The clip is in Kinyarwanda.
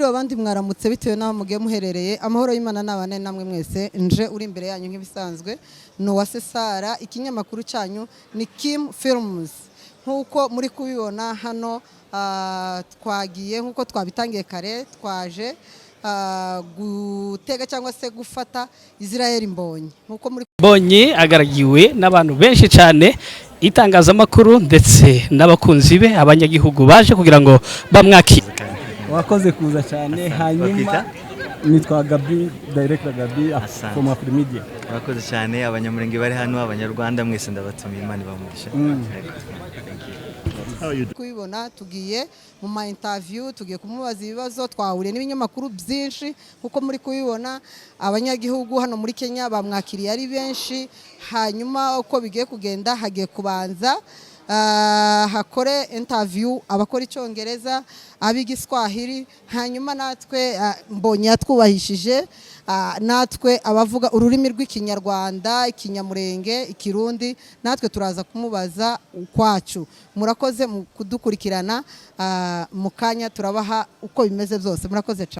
mwiriwe abandi mwaramutse bitewe n'aho mugiye muherereye. Amahoro y'Imana nabane namwe mwese. Nje uri imbere yanyu nk'ibisanzwe Noase Sara. Ikinyamakuru cyanyu ni Kim Films. Nkuko muri kubibona hano twagiye nkuko twabitangiye kare, twaje gutega cyangwa se gufata Israel Mbonyi. Nkuko muri Mbonyi agaragiwe n'abantu benshi cyane, itangazamakuru ndetse n'abakunzi be, abanyagihugu baje kugira ngo bamwakire. Wakoze kuza cyane. Hanyuma nitwa Gabi, director Gabi from Afrimedia. Wakoze cyane, abanyamurenge bari hano, abanyarwanda mwese ndabatumiye, Imana ibamugisha. kubibona tugiye mu ma interview, tugiye kumubaza ibibazo, twahuriye n'ibinyamakuru byinshi kuko muri kubibona abanyagihugu hano muri Kenya bamwakiriye ari benshi. Hanyuma uko bigiye kugenda, hagiye kubanza hakore interview abakora icyongereza, abigiswahili, hanyuma natwe Mbonyi yatwubahishije, natwe abavuga ururimi rw'ikinyarwanda, ikinyamurenge, ikirundi, natwe turaza kumubaza ukwacu. Murakoze mu kudukurikirana, mu kanya turabaha uko bimeze byose. Murakoze cyane.